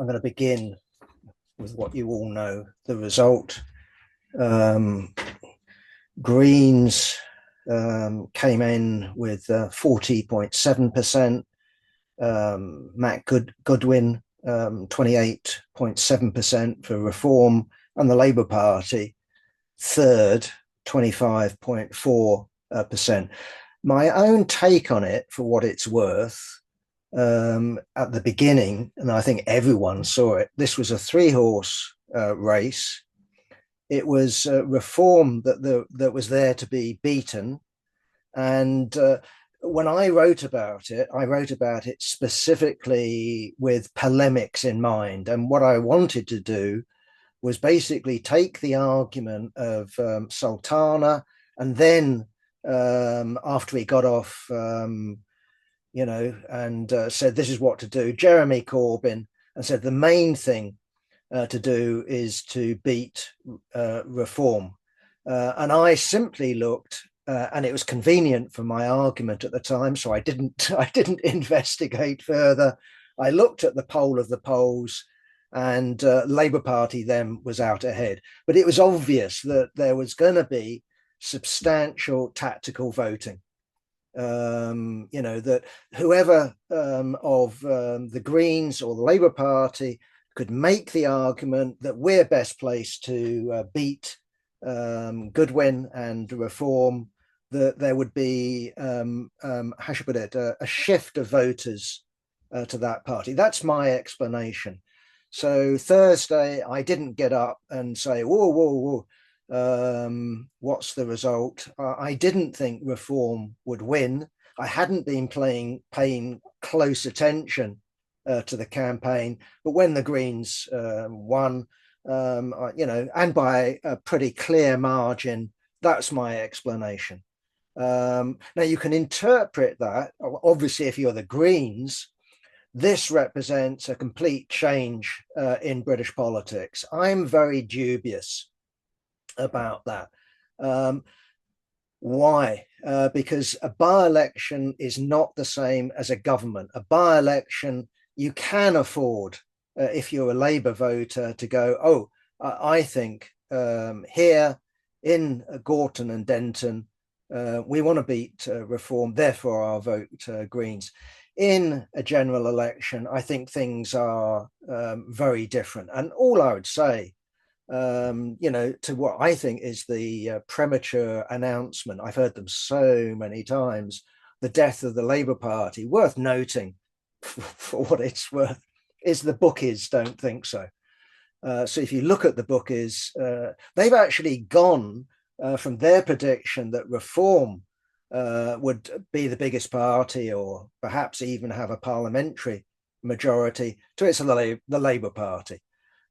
I'm going to begin with what you all know, the result. Um, Greens came in with 40.7%, Matt Goodwin 28.7% for Reform, and the Labour Party third, 25.4%. My own take on it, for what it's worth, at the beginning, and I think everyone saw it, this was a three-horse race. It was Reform that was there to be beaten. And when I wrote about it specifically with polemics in mind. And what I wanted to do was basically take the argument of Sultana, and then after he got off, and said this is what to do, Jeremy Corbyn, and said the main thing to do is to beat Reform. And I simply looked, and it was convenient for my argument at the time, so I didn't investigate further. I looked at the poll of the polls, and Labour Party then was out ahead. But it was obvious that there was going to be substantial tactical voting. That whoever of the Greens or the Labour Party could make the argument that we're best placed to beat Goodwin and Reform, that there would be, how should I put it, a shift of voters to that party. That's my explanation. So Thursday, I didn't get up and say, whoa, what's the result? I didn't think Reform would win. I hadn't been paying close attention to the campaign, but when the Greens won, and by a pretty clear margin, that's my explanation. Now you can interpret that. Obviously, if you're the Greens, this represents a complete change in British politics. I'm very dubious about that. Why? Because a by-election is not the same as a government. A by-election, you can afford, if you're a Labour voter, to go, I think here in Gorton and Denton, we want to beat Reform, therefore I'll vote Greens. In a general election, I think things are very different. And all I would say, to what I think is the premature announcement, I've heard them so many times, the death of the Labour Party, worth noting for what it's worth, is the bookies don't think so. So if you look at the bookies, they've actually gone from their prediction that Reform would be the biggest party, or perhaps even have a parliamentary majority, to it's the Labour Party.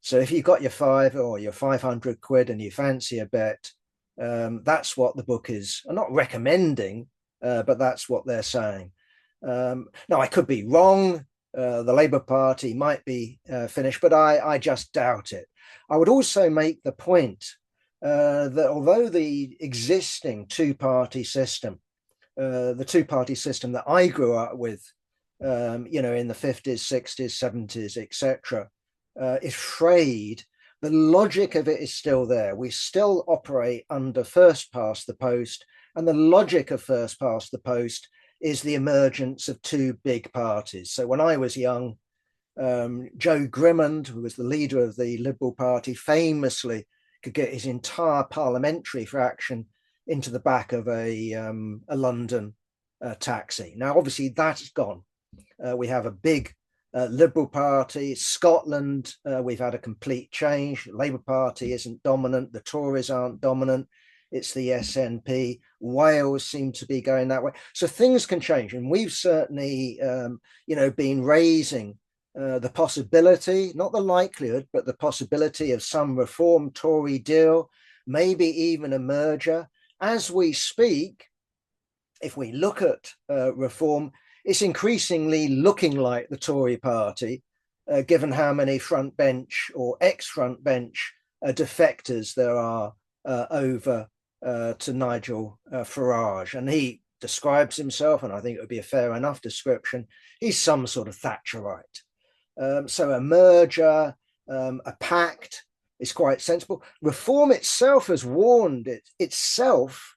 So if you've got your 500 quid and you fancy a bet, that's what the bookies are not recommending, but that's what they're saying. Now, I could be wrong. The Labour Party might be finished, but I just doubt it. I would also make the point that although the existing two-party system, the two-party system that I grew up with, in the 50s, 60s, 70s, etc., is frayed, the logic of it is still there. We still operate under first past the post, and the logic of first past the post is the emergence of two big parties. So when I was young, Joe Grimmond, who was the leader of the Liberal Party, famously could get his entire parliamentary fraction into the back of a London taxi. Now, obviously, that's gone. We have a big Liberal Party. Scotland, we've had a complete change. The Labour Party isn't dominant. The Tories aren't dominant. It's the SNP. Wales seem to be going that way. So things can change. And we've certainly, been raising the possibility, not the likelihood, but the possibility of some Reform Tory deal, maybe even a merger. As we speak, if we look at Reform, it's increasingly looking like the Tory party, given how many front bench or ex-front bench defectors there are over to Nigel Farage. And he describes himself, and I think it would be a fair enough description, he's some sort of Thatcherite. So a merger, a pact is quite sensible. Reform itself has warned itself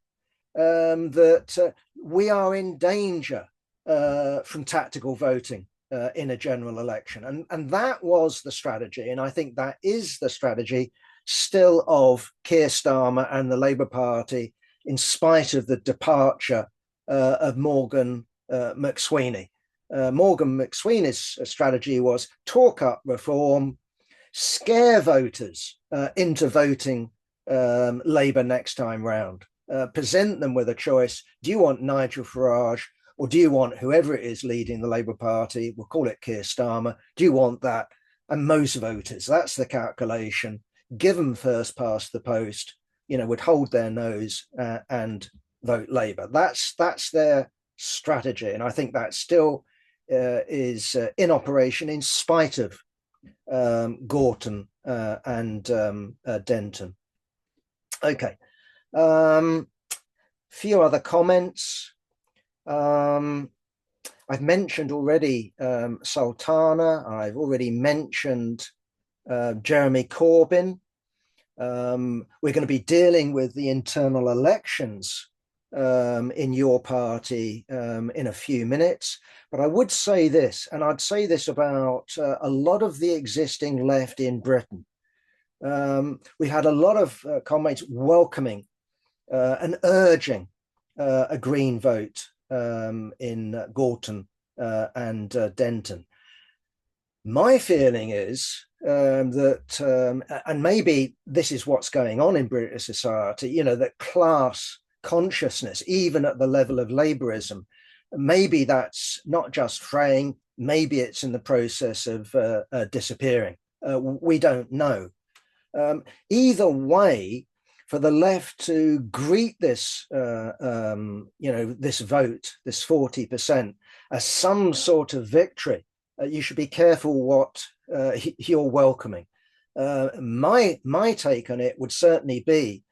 that we are in danger from tactical voting in a general election. And that was the strategy. And I think that is the strategy still of Keir Starmer and the Labour Party, in spite of the departure of Morgan McSweeney. Morgan McSweeney's strategy was talk up reform, scare voters into voting Labour next time round. Present them with a choice. Do you want Nigel Farage, or do you want whoever it is leading the Labour Party? We'll call it Keir Starmer. Do you want that? And most voters, that's the calculation, give them first past the post, would hold their nose and vote Labour. That's their strategy. And I think that still is in operation in spite of Gorton and Denton. Okay. Few other comments. I've mentioned already Sultana. I've already mentioned Jeremy Corbyn. We're going to be dealing with the internal elections in your party in a few minutes. But I would say this, and I'd say this about a lot of the existing left in Britain. We had a lot of comrades welcoming and urging a Green vote in Gorton and Denton. My feeling is that, and maybe this is what's going on in British society, that class consciousness, even at the level of Labourism, maybe that's not just fraying, maybe it's in the process of disappearing. We don't know. Either way, for the left to greet this, this vote, this 40%, as some sort of victory, you should be careful what you're welcoming. My take on it would certainly be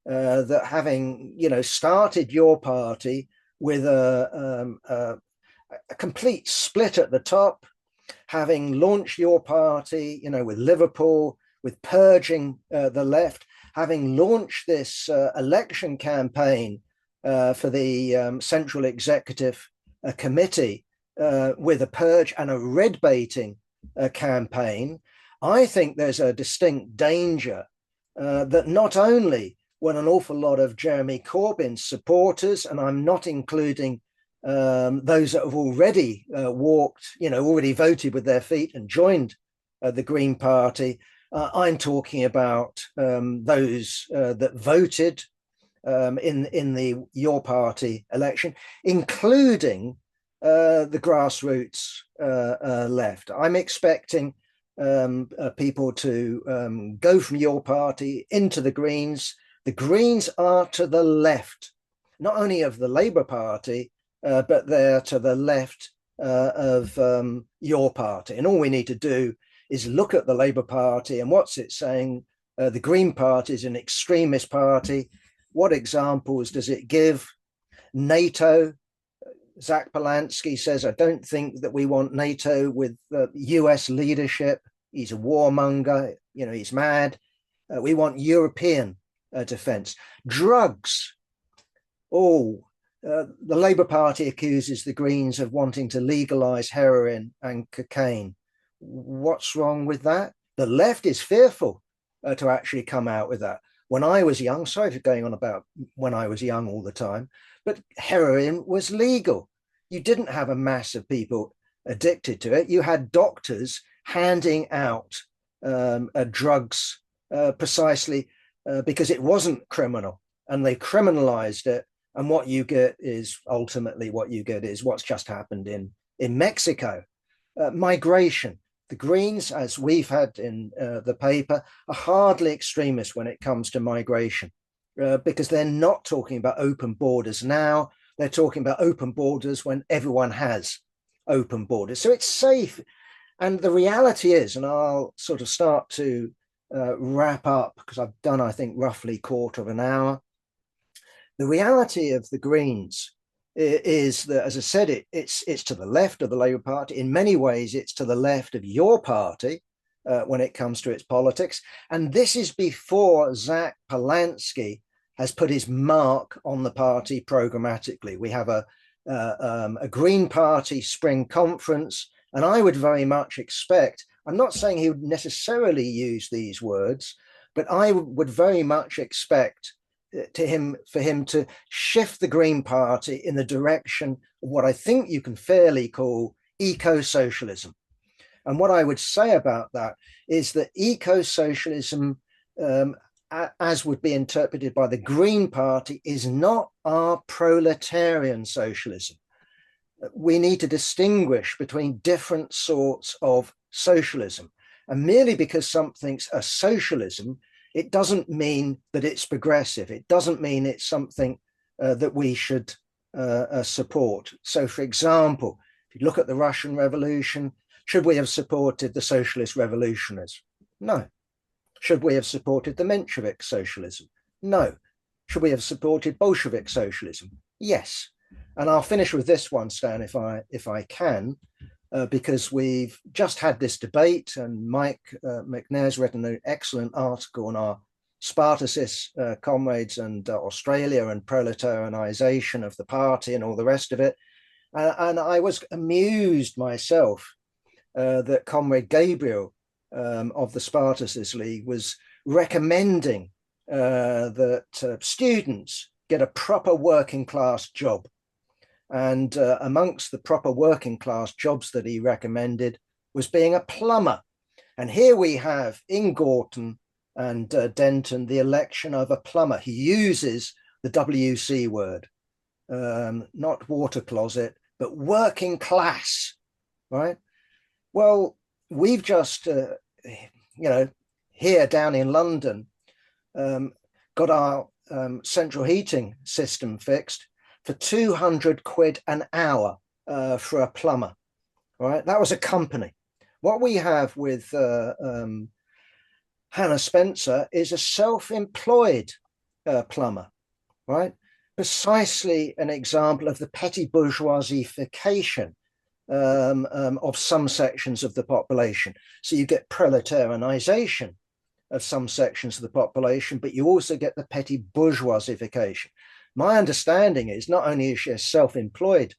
that having, started your party with a complete split at the top, having launched your party, with Liverpool, with purging the left, having launched this election campaign for the Central Executive Committee with a purge and a red baiting campaign, I think there's a distinct danger that not only when an awful lot of Jeremy Corbyn supporters, and I'm not including those that have already walked, already voted with their feet and joined the Green Party, I'm talking about those that voted in the Your Party election, including the grassroots left. I'm expecting people to go from Your Party into the Greens. The Greens are to the left, not only of the Labour Party, but they're to the left of Your Party. And all we need to do is look at the Labour Party and what's it saying? The Green Party is an extremist party. What examples does it give? NATO. Zach Polanski says, I don't think that we want NATO with US leadership. He's a warmonger. He's mad. We want European defense. Drugs. The Labour Party accuses the Greens of wanting to legalize heroin and cocaine. What's wrong with that? The left is fearful to actually come out with that. When I was young, sorry for going on about when I was young all the time, but heroin was legal. You didn't have a mass of people addicted to it. You had doctors handing out drugs precisely because it wasn't criminal, and they criminalized it. And what you get is ultimately what's just happened in Mexico. Migration. The Greens, as we've had in the paper, are hardly extremist when it comes to migration because they're not talking about open borders now. They're talking about open borders when everyone has open borders. So it's safe. And the reality is, and I'll sort of start to wrap up because I've done, I think, roughly quarter of an hour. The reality of the Greens is that, as I said, it's to the left of the Labour Party. In many ways, it's to the left of your party when it comes to its politics. And this is before Zach Polanski has put his mark on the party programmatically. We have a Green Party spring conference, and I would very much expect, I'm not saying he would necessarily use these words, but I would very much expect for him to shift the Green Party in the direction of what I think you can fairly call eco-socialism. And what I would say about that is that eco-socialism, as would be interpreted by the Green Party, is not our proletarian socialism. We need to distinguish between different sorts of socialism. And merely because something's a socialism, it doesn't mean that it's progressive. It doesn't mean it's something that we should support. So, for example, if you look at the Russian Revolution, should we have supported the socialist revolutionaries? No. Should we have supported the Menshevik socialism? No. Should we have supported Bolshevik socialism? Yes. And I'll finish with this one, Stan, if I can, because we've just had this debate, and Mike McNair's written an excellent article on our Spartacist comrades and Australia and proletarianization of the party and all the rest of it. And I was amused myself that Comrade Gabriel of the Spartacist League was recommending that students get a proper working class job. And amongst the proper working class jobs that he recommended was being a plumber. And here we have in Gorton and Denton the election of a plumber. He uses the WC word, not water closet, but working class, right? Well, we've just, here down in London, got our central heating system fixed for 200 quid an hour for a plumber, right? That was a company. What we have with Hannah Spencer is a self-employed plumber, right? Precisely an example of the petty bourgeoisification of some sections of the population. So you get proletarianization of some sections of the population, but you also get the petty bourgeoisification. My understanding is not only is she a self-employed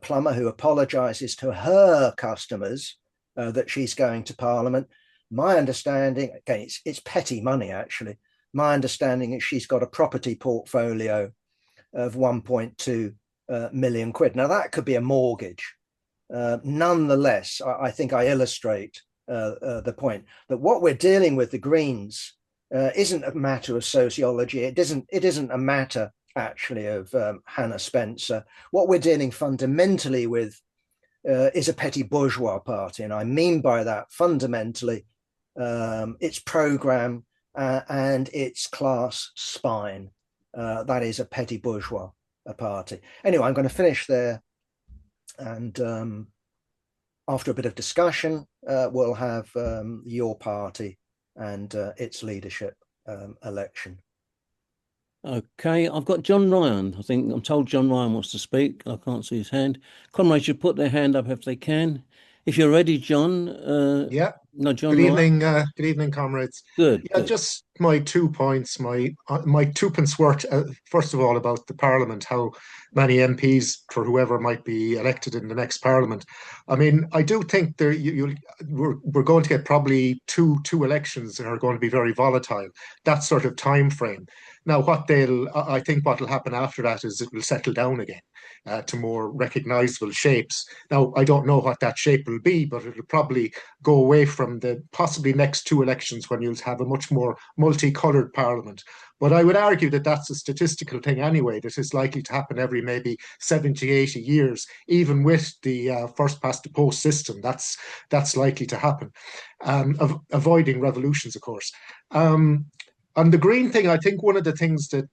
plumber who apologizes to her customers that she's going to Parliament. My understanding, again, it's petty money actually. My understanding is she's got a property portfolio of 1.2 million quid. Now that could be a mortgage. Nonetheless, I think I illustrate the point that what we're dealing with the Greens isn't a matter of sociology. It isn't a matter actually of Hannah Spencer. What we're dealing fundamentally with is a petty bourgeois party, and I mean by that fundamentally its programme and its class spine. That is a petty bourgeois party. Anyway, I'm going to finish there, and after a bit of discussion, we'll have your party and its leadership election. Okay, I've got John Ryan. I'm told John Ryan wants to speak. I can't see his hand. Comrades should put their hand up if they can. If you're ready, John. Yeah. No, John. Good evening, good evening, comrades. Good. Yeah, good. just my 2 points. My twopence worth. First of all, about the Parliament, how many MPs for whoever might be elected in the next Parliament. I mean, I do think we're going to get probably two elections that are going to be very volatile. That sort of time frame. Now, I think what will happen after that is it will settle down again to more recognisable shapes. Now, I don't know what that shape will be, but it'll probably go away from the possibly next two elections when you'll have a much more multicoloured Parliament. But I would argue that that's a statistical thing anyway, that is likely to happen every maybe 70, 80 years, even with the first past the post system. That's likely to happen, avoiding revolutions, of course. On the green thing, I think one of the things that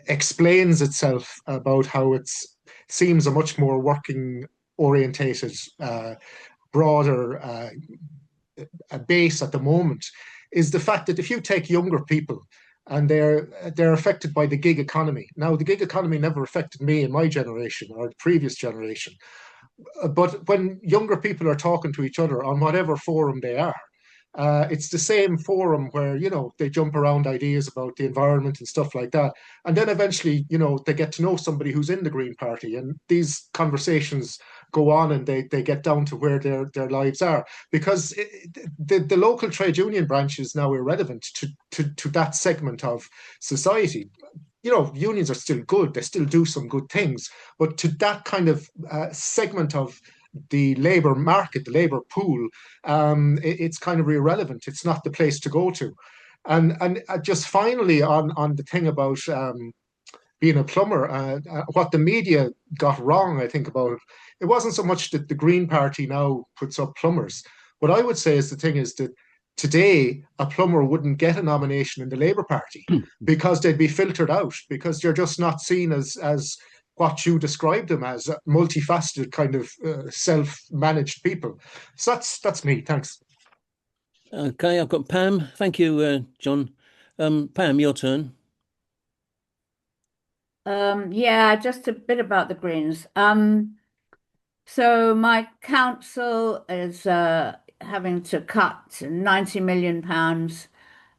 explains itself about how it seems a much more working orientated, broader base at the moment is the fact that if you take younger people and they're affected by the gig economy. Now, the gig economy never affected me in my generation or the previous generation, but when younger people are talking to each other on whatever forum they are, it's the same forum where, they jump around ideas about the environment and stuff like that. And then eventually, they get to know somebody who's in the Green Party, and these conversations go on, and they get down to where their lives are, because the local trade union branch is now irrelevant to that segment of society. Unions are still good, they still do some good things, but to that kind of segment of the labor market, the labor pool, it's kind of irrelevant. It's not the place to go to. And just finally on the thing about being a plumber, what the media got wrong, I think, about it, it wasn't so much that the Green Party now puts up plumbers. What I would say is the thing is that today a plumber wouldn't get a nomination in the Labour Party because they'd be filtered out, because they're just not seen as what you described them as, multifaceted kind of self-managed people. So that's me. Thanks. Okay, I've got Pam. Thank you, John. Pam, your turn. Yeah, just a bit about the Greens. So my council is having to cut £90 million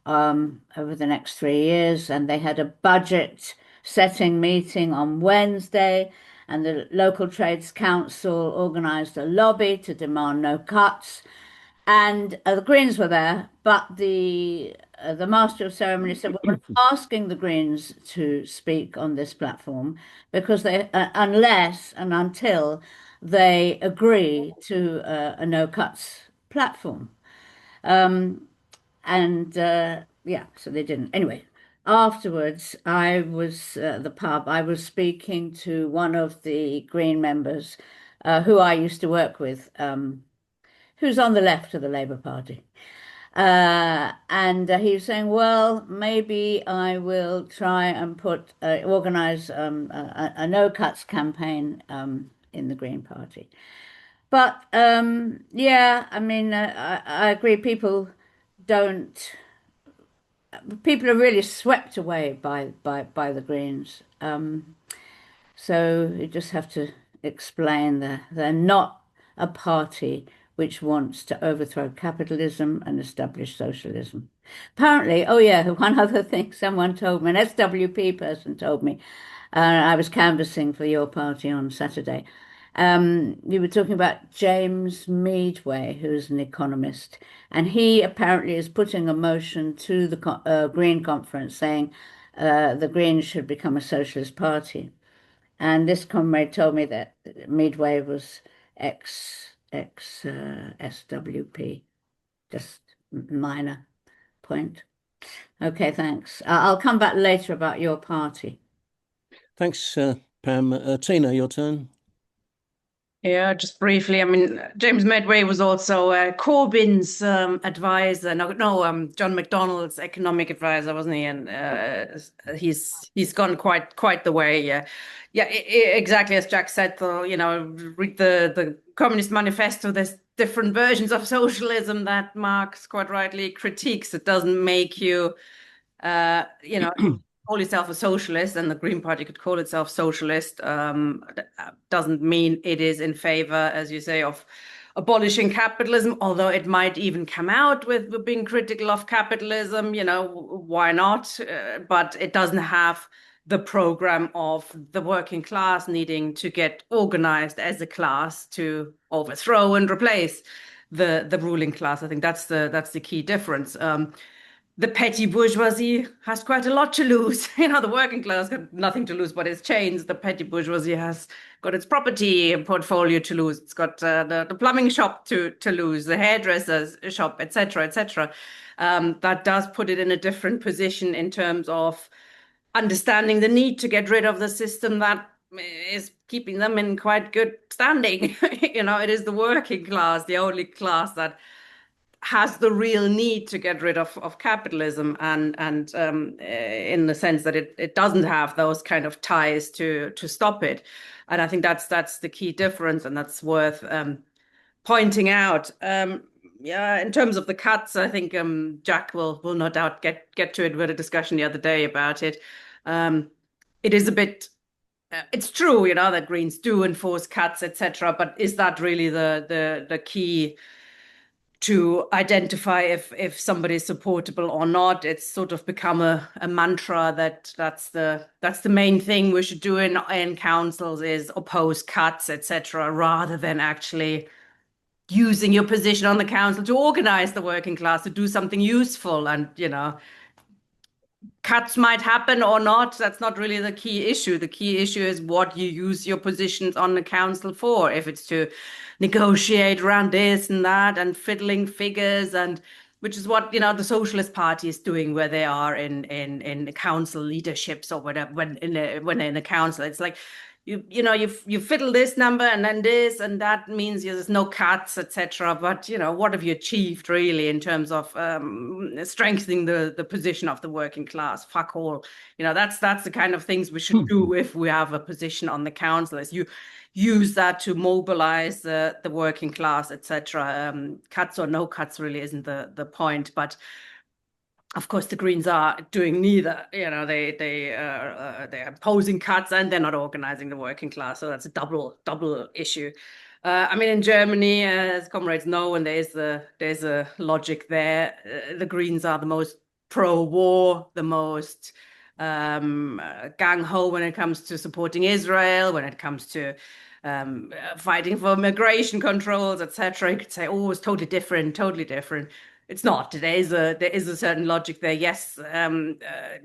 over the next 3 years, and they had a budget setting meeting on Wednesday, and the local trades council organised a lobby to demand no cuts. And the Greens were there, but the Master of Ceremony said, "We're not asking the Greens to speak on this platform because they, unless and until they agree to a no cuts platform." Yeah, so they didn't. Anyway, afterwards, I was at the pub. I was speaking to one of the Green members who I used to work with, who's on the left of the Labour Party. And he was saying, well, maybe I will try and organise a no cuts campaign in the Green Party. But yeah, I mean, I agree. People are really swept away by the Greens. So you just have to explain that they're not a party which wants to overthrow capitalism and establish socialism. Apparently, oh yeah, one other thing someone told me, an SWP person told me, I was canvassing for your party on Saturday. You were talking about James Meadway, who's an economist, and he apparently is putting a motion to the Green Conference saying the Greens should become a socialist party. And this comrade told me that Meadway was SWP. Just minor point. Okay, thanks. I'll come back later about your party. Thanks, Pam. Tina, your turn. Yeah, just briefly. I mean, James Medway was also Corbyn's advisor. No, John McDonnell's economic advisor, wasn't he? And he's gone quite the way. Yeah, exactly as Jack said. Though, read the Communist Manifesto. There's different versions of socialism that Marx quite rightly critiques. It doesn't make you, call yourself a socialist, and the Green Party could call itself socialist, doesn't mean it is in favor, as you say, of abolishing capitalism, although it might even come out with being critical of capitalism, why not? But it doesn't have the program of the working class needing to get organized as a class to overthrow and replace the ruling class. I think that's the key difference. The petty bourgeoisie has quite a lot to lose. The working class got nothing to lose but its chains. The petty bourgeoisie has got its property portfolio to lose. It's got the plumbing shop to lose, the hairdresser's shop, etc., etc. That does put it in a different position in terms of understanding the need to get rid of the system that is keeping them in quite good standing. It is the working class, the only class that has the real need to get rid of capitalism, and in the sense that it doesn't have those kind of ties to stop it. And I think that's the key difference, and that's worth pointing out. yeah, in terms of the cuts, I think Jack will no doubt get to it. We had a discussion the other day about it. It is a bit. It's true, you know, that Greens do enforce cuts, etc. But is that really the key to identify if somebody is supportable or not? It's sort of become a mantra that's the main thing we should do in councils is oppose cuts, etc., rather than actually using your position on the council to organize the working class to do something useful. And, you know, cuts might happen or not. That's not really the key issue. The key issue is what you use your positions on the council for. If it's to negotiate around this and that and fiddling figures, and which is what, you know, the Socialist Party is doing, where they are in the council leaderships or whatever, when they're in the council. It's like, you know, you fiddle this number and then this, and that means there's no cuts, etc. But, you know, what have you achieved really in terms of strengthening the position of the working class? Fuck all. You know, that's the kind of things we should do if we have a position on the council, is you use that to mobilize the working class, etc. Cuts or no cuts really isn't the point, but of course, the Greens are doing neither. You know, they're imposing cuts and they're not organizing the working class. So that's a double issue. I mean, in Germany, as comrades know, and there's a logic there. The Greens are the most pro-war, the most gung-ho when it comes to supporting Israel, when it comes to fighting for migration controls, etc. You could say, oh, it's totally different. It's not. There is a certain logic there, yes,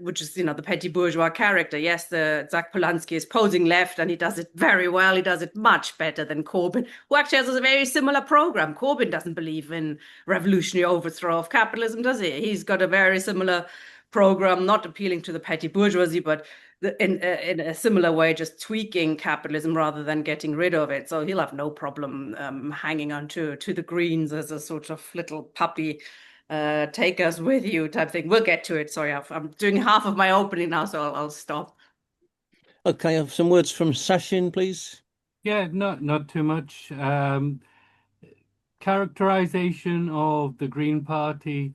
which is, you know, the petty bourgeois character. Yes, Zach Polanski is posing left, and he does it very well. He does it much better than Corbyn, who actually has a very similar program. Corbyn doesn't believe in revolutionary overthrow of capitalism, does he? He's got a very similar program, not appealing to the petty bourgeoisie, but in a similar way, just tweaking capitalism rather than getting rid of it. So he'll have no problem hanging on to the Greens as a sort of little puppy, take us with you type thing. We'll get to it. Sorry, I'm doing half of my opening now, so I'll stop. Okay, I have some words from Sachin, please. Yeah, not too much. Characterization of the Green Party,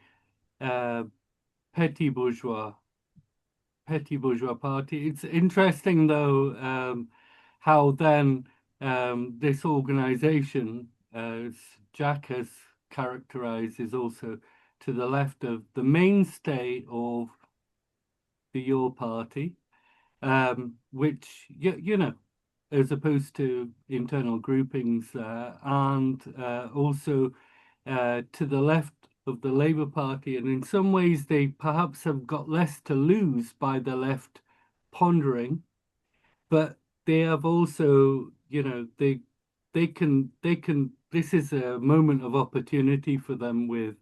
petty bourgeois party. It's interesting, though, how then this organization, as Jack has characterized, is also to the left of the mainstay of the Your Party, which, you know, as opposed to internal groupings, and also to the left of the Labour Party. And in some ways, they perhaps have got less to lose by the left pondering, but they have also, you know, they can, this is a moment of opportunity for them with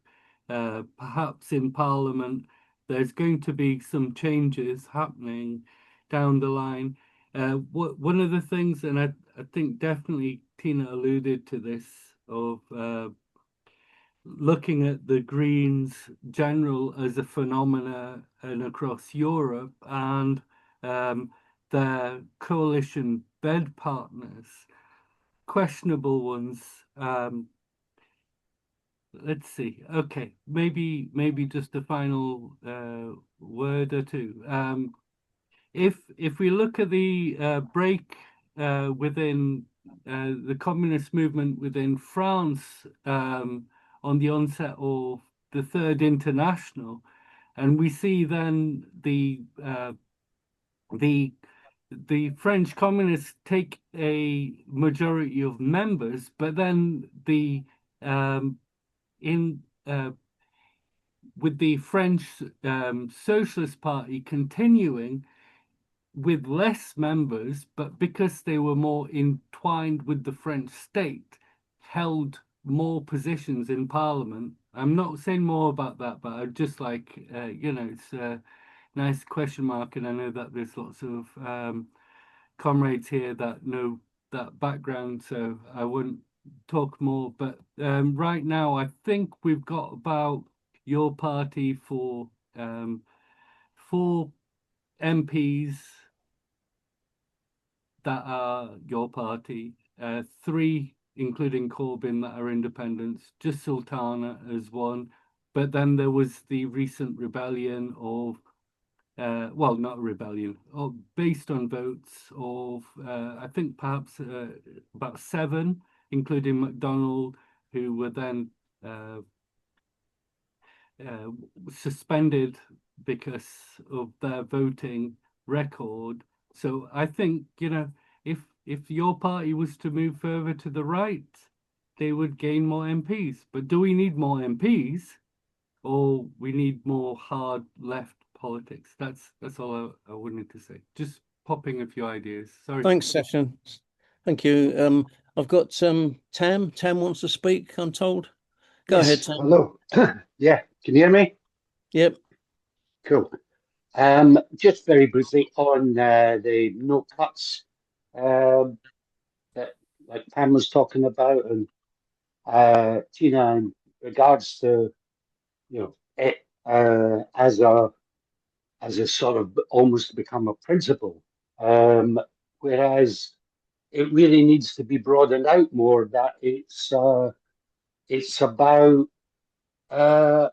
perhaps in Parliament, there's going to be some changes happening down the line. One of the things, and I think definitely Tina alluded to this, of looking at the Greens general as a phenomena and across Europe, and their coalition bed partners, questionable ones. Let's see. Okay, maybe just a final word or two. If we look at the break within the communist movement within France on the onset of the Third International, and we see then the French communists take a majority of members, but then with the French Socialist Party continuing with less members, but because they were more entwined with the French state, held more positions in Parliament. I'm not saying more about that, but I'd just like, you know, it's a nice question mark, and I know that there's lots of comrades here that know that background, so I wouldn't talk more. But right now, I think we've got about Your Party for 4 MPs that are Your Party, 3 including Corbyn, that are independents, just Sultana as one. But then there was the recent rebellion of, well, not a rebellion, based on votes of, I think perhaps about 7, including MacDonald, who were then suspended because of their voting record. So I think, if your party was to move further to the right, they would gain more MPs. But do we need more MPs, or we need more hard left politics? That's all I wanted to say. Just popping a few ideas. Sorry. Thanks, Session. Thank you. I've got Tam. Tam wants to speak, I'm told. Go ahead, Tam. Hello. Yeah, can you hear me? Yep. Cool. Just very briefly on the no cuts that like Pam was talking about, and Tina, in regards to it as a sort of almost become a principle, whereas it really needs to be broadened out more. That it's about how,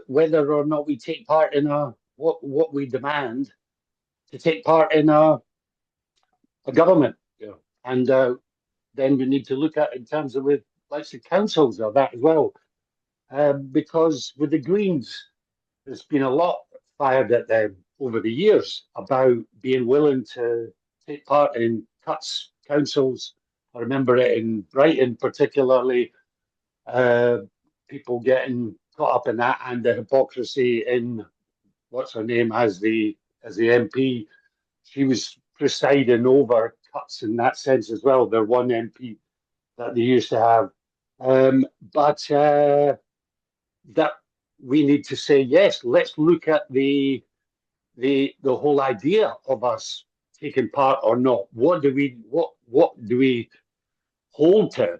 whether or not we take part in what we demand to take part in a government, and then we need to look at in terms of with like the councils or that as well, because with the Greens, there's been a lot fired at them over the years about being willing to take part in cuts councils. I remember it in Brighton particularly. People getting caught up in that, and the hypocrisy in what's her name as the MP. She was presiding over cuts in that sense as well. Their one MP that they used to have, but that we need to say yes. Let's look at the whole idea of us taking part or not. What do we hold to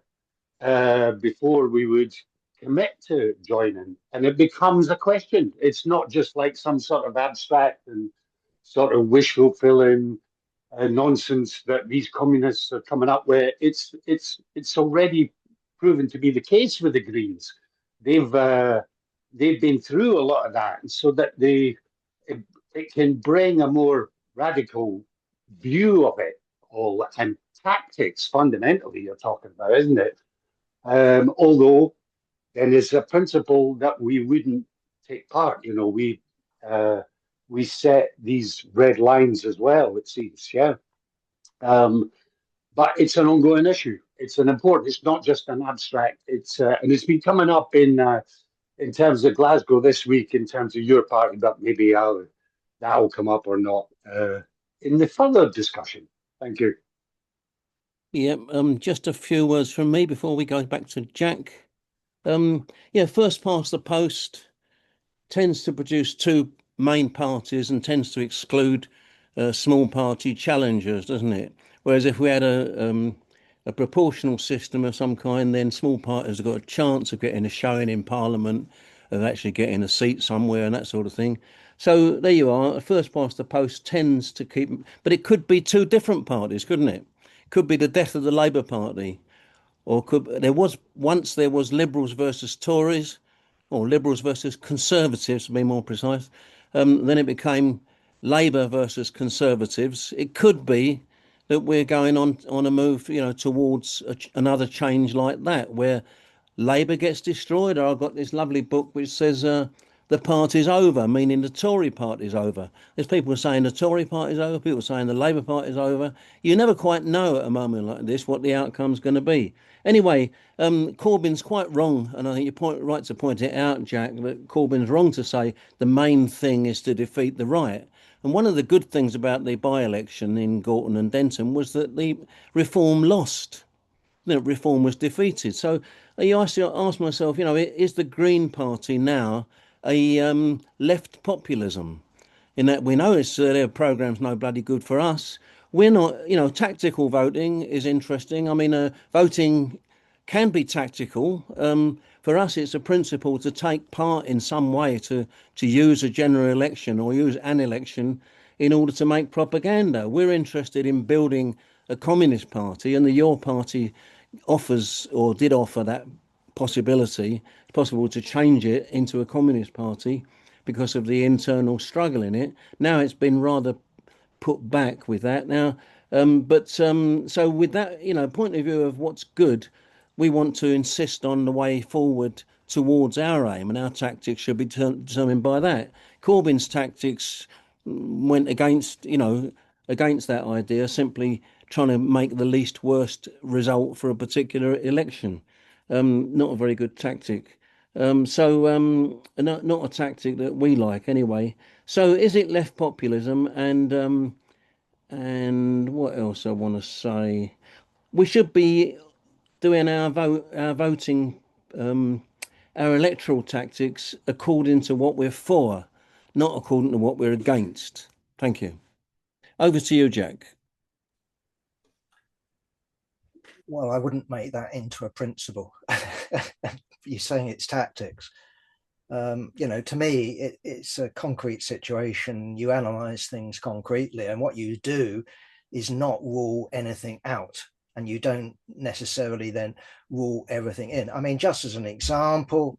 before we would commit to joining? And it becomes a question. It's not just like some sort of abstract and sort of wish fulfilling nonsense that these communists are coming up with. It's already proven to be the case with the Greens. They've been through a lot of that, and so that it can bring a more radical view of it all, and tactics fundamentally you're talking about, isn't it? Although then there's a principle that we wouldn't take part. We set these red lines as well, it seems, yeah. But it's an ongoing issue. It's an important. It's not just an abstract. It's and it's been coming up in terms of Glasgow this week, in terms of your party, but maybe that'll come up or not in the further discussion. Thank you. Yeah, just a few words from me before we go back to Jack. Yeah, first past the post tends to produce two main parties and tends to exclude small party challengers, doesn't it? Whereas if we had a proportional system of some kind, then small parties have got a chance of getting a showing in Parliament, of actually getting a seat somewhere and that sort of thing. So there you are. First past the post tends to keep, but it could be two different parties, couldn't it? Could be the death of the Labour Party, or there was Liberals versus Tories, or Liberals versus Conservatives to be more precise. Then it became Labour versus Conservatives. It could be that we're going on a move, towards another change like that, where Labour gets destroyed. Or I've got this lovely book which says the party's over, meaning the Tory party's over. There's people saying the Tory party's over, people saying the Labour party's over. You never quite know at a moment like this what the outcome's going to be. Anyway, Corbyn's quite wrong, and I think you're right to point it out, Jack, that Corbyn's wrong to say the main thing is to defeat the right. And one of the good things about the by-election in Gorton and Denton was that the Reform lost. Reform was defeated. So I asked myself, is the Green Party now a left populism? In that we know their programme's no bloody good for us. We're not, tactical voting is interesting. I mean, voting can be tactical. For us, it's a principle to take part in some way, to use a general election or use an election in order to make propaganda. We're interested in building a communist party, and your party offers or did offer that possibility, it's possible to change it into a communist party because of the internal struggle in it. Now it's been rather put back with that now. So with that, point of view of what's good, we want to insist on the way forward towards our aim, and our tactics should be determined by that. Corbyn's tactics went against, against that idea, simply trying to make the least worst result for a particular election. Not a very good tactic. Not a tactic that we like anyway. So is it left populism? And what else I want to say? We should be doing our voting, our electoral tactics according to what we're for, not according to what we're against. Thank you. Over to you, Jack. Well, I wouldn't make that into a principle. You're saying it's tactics. To me, it's a concrete situation. You analyze things concretely, and what you do is not rule anything out, and you don't necessarily then rule everything in. I mean, just as an example,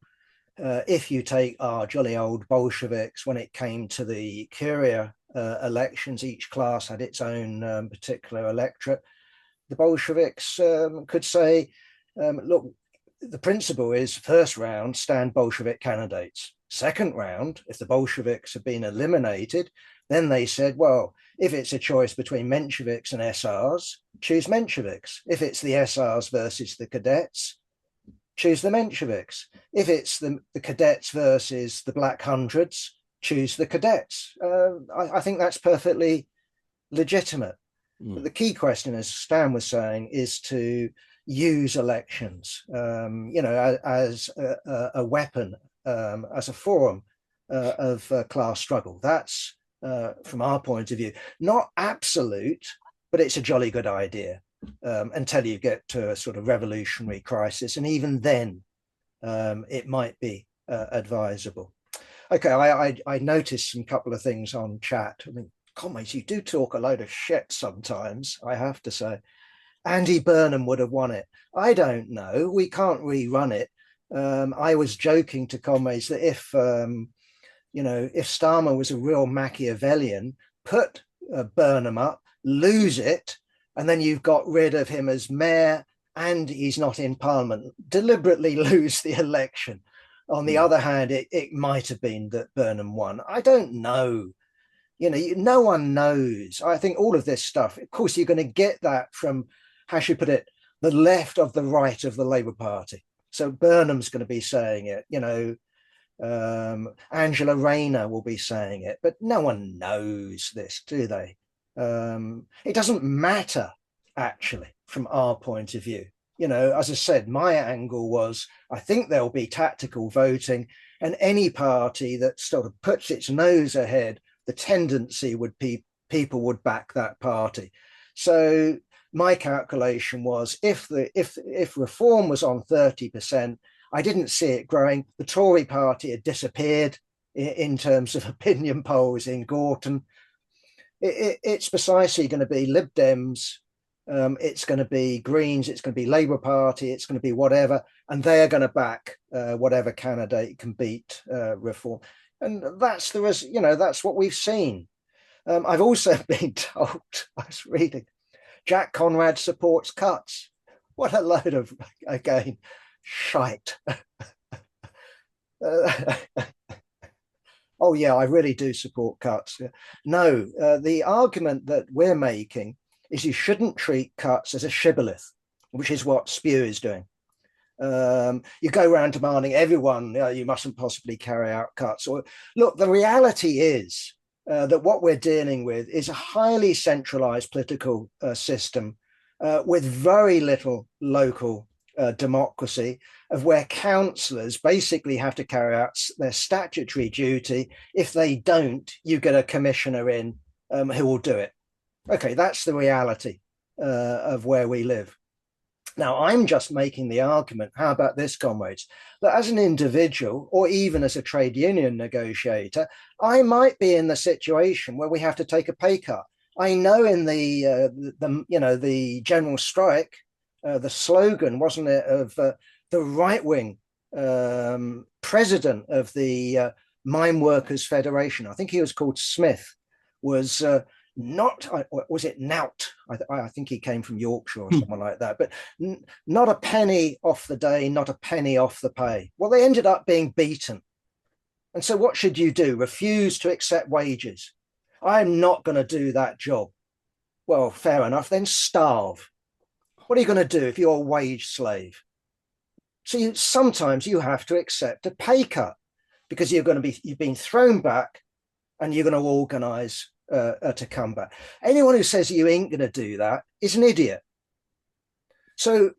if you take our jolly old Bolsheviks, when it came to the Curia elections, each class had its own particular electorate. The Bolsheviks could say, look, the principle is first round, stand Bolshevik candidates. Second round, if the Bolsheviks have been eliminated, then they said, well, if it's a choice between Mensheviks and SRs, choose Mensheviks. If it's the SRs versus the cadets, choose the Mensheviks. If it's the cadets versus the Black Hundreds, choose the cadets. I think that's perfectly legitimate. But the key question, as Stan was saying, is to use elections, as a weapon, as a forum of class struggle. That's, from our point of view, not absolute, but it's a jolly good idea until you get to a sort of revolutionary crisis. And even then, it might be advisable. Okay, I noticed some couple of things on chat. I mean, comrades, you do talk a load of shit sometimes, I have to say. Andy Burnham would have won it. I don't know. We can't rerun it. I was joking to comrades that if Starmer was a real Machiavellian, put Burnham up, lose it, and then you've got rid of him as mayor and he's not in Parliament, deliberately lose the election. On the other hand, it might have been that Burnham won. I don't know. No one knows. I think all of this stuff, of course, you're going to get that from, how should I put it, the left of the right of the Labour Party. So Burnham's going to be saying it, Angela Rayner will be saying it, but no one knows this, do they? It doesn't matter, actually, from our point of view. As I said, my angle was, I think there'll be tactical voting, and any party that sort of puts its nose ahead, the tendency would be people would back that party. So my calculation was, if reform was on 30%, I didn't see it growing. The Tory party had disappeared in terms of opinion polls in Gorton. It's precisely going to be Lib Dems, it's going to be Greens, it's going to be Labour Party, it's going to be whatever, and they're going to back whatever candidate can beat reform. And that's that's what we've seen. I've also been told, I was reading, Jack Conrad supports cuts. What a load of, again, shite. Oh yeah, I really do support cuts. No, the argument that we're making is you shouldn't treat cuts as a shibboleth, which is what Spew is doing. You go around demanding everyone, you mustn't possibly carry out cuts. Or look, the reality is that what we're dealing with is a highly centralized political system with very little local democracy, of where councillors basically have to carry out their statutory duty. If they don't, you get a commissioner in who will do it. Okay, that's the reality of where we live. Now, I'm just making the argument, how about this, comrades, that as an individual or even as a trade union negotiator, I might be in the situation where we have to take a pay cut. I know in the general strike, the slogan, wasn't it, of the right-wing president of the Mine Workers Federation, I think he was called Smith, was not, was it Nout? I think he came from Yorkshire or someone like that, but not a penny off the day, not a penny off the pay. Well, they ended up being beaten. And so what should you do? Refuse to accept wages? I'm not going to do that job. Well, fair enough, then starve. What are you going to do if you're a wage slave? So sometimes you have to accept a pay cut because you've been thrown back and you're going to organize to come back. Anyone who says you ain't going to do that is an idiot. So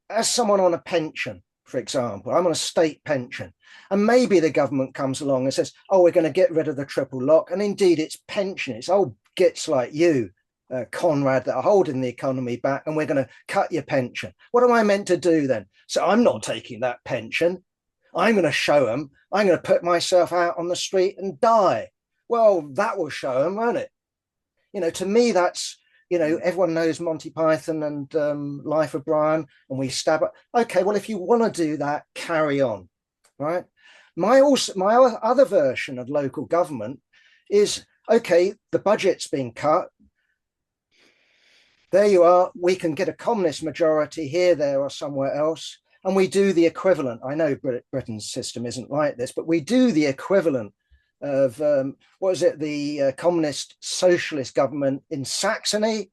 as someone on a pension, for example, I'm on a state pension, and maybe the government comes along and says, oh, we're going to get rid of the triple lock. And indeed, it's pension. It's old gits like you, Conrad, that are holding the economy back, and we're going to cut your pension. What am I meant to do then? So I'm not taking that pension. I'm going to show them. I'm going to put myself out on the street and die. Well, that will show them, won't it? To me, that's, everyone knows Monty Python and Life of Brian, and we stab it. Okay, well, if you want to do that, carry on, right? My other version of local government is, okay, the budget's been cut. There you are. We can get a communist majority here, there, or somewhere else, and we do the equivalent. I know Britain's system isn't like this, but we do the equivalent of the communist socialist government in Saxony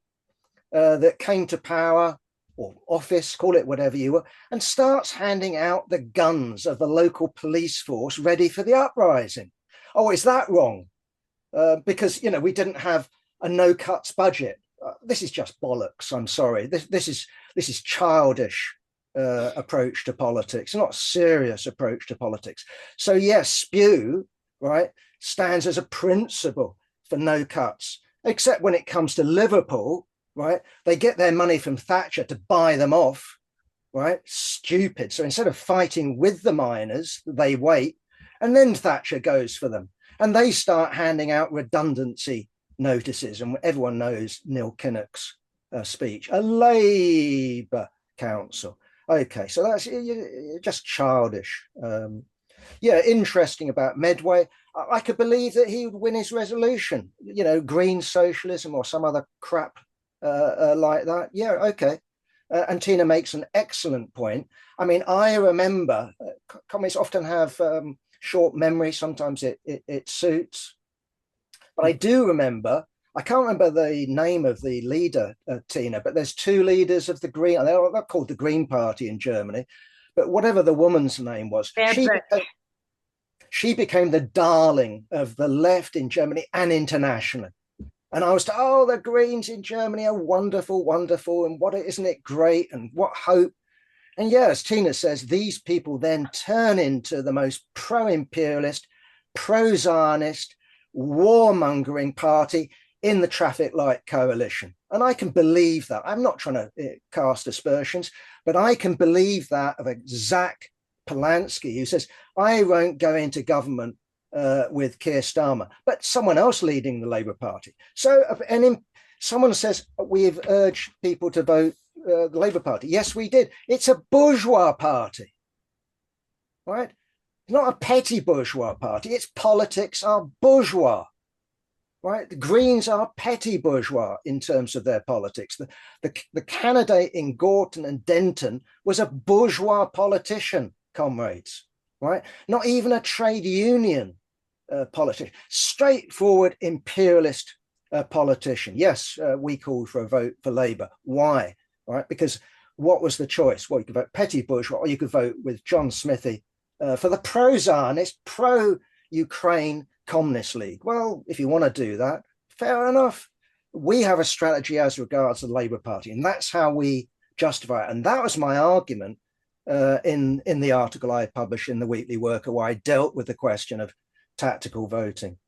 that came to power, or office, call it whatever you were, and starts handing out the guns of the local police force ready for the uprising. Oh, is that wrong? Because we didn't have a no cuts budget. This is just bollocks. I'm sorry. This is childish approach to politics, not serious approach to politics. So yes, spew, right, stands as a principle for no cuts, except when it comes to Liverpool, right? They get their money from Thatcher to buy them off, right? Stupid. So instead of fighting with the miners, they wait, and then Thatcher goes for them, and they start handing out redundancy notices. And everyone knows Neil Kinnock's speech, a Labour council. Okay, so that's just childish. Yeah, interesting about Medway. I could believe that he would win his resolution, green socialism or some other crap like that. Yeah, okay. And Tina makes an excellent point. I mean, I remember communists often have short memory. Sometimes it suits. But I do remember, I can't remember the name of the leader, Tina, but there's two leaders of the Green, they're called the Green Party in Germany, but whatever the woman's name was, she became the darling of the left in Germany and internationally. And I was told, oh, the Greens in Germany are wonderful, wonderful. And isn't it great? And what hope? And yes, Tina says, these people then turn into the most pro-imperialist, pro-Zionist, warmongering party in the traffic light coalition. And I can believe that. I'm not trying to cast aspersions, but I can believe that of a Zach Polanski who says, I won't go into government with Keir Starmer, but someone else leading the Labour Party. So, someone says, we've urged people to vote the Labour Party. Yes, we did. It's a bourgeois party, right? It's not a petty bourgeois party. Its politics are bourgeois, right? The Greens are petty bourgeois in terms of their politics. The candidate in Gorton and Denton was a bourgeois politician, comrades, right? Not even a trade union politician, straightforward imperialist politician. Yes, we called for a vote for Labour. Why? Right? Because what was the choice? Well, you could vote petty bourgeois, or you could vote with John Smithy for the pro-Zionist, pro-Ukraine Communist League. Well, if you want to do that, fair enough. We have a strategy as regards the Labour Party, and that's how we justify it. And that was my argument in the article I published in the Weekly Worker, where I dealt with the question of tactical voting.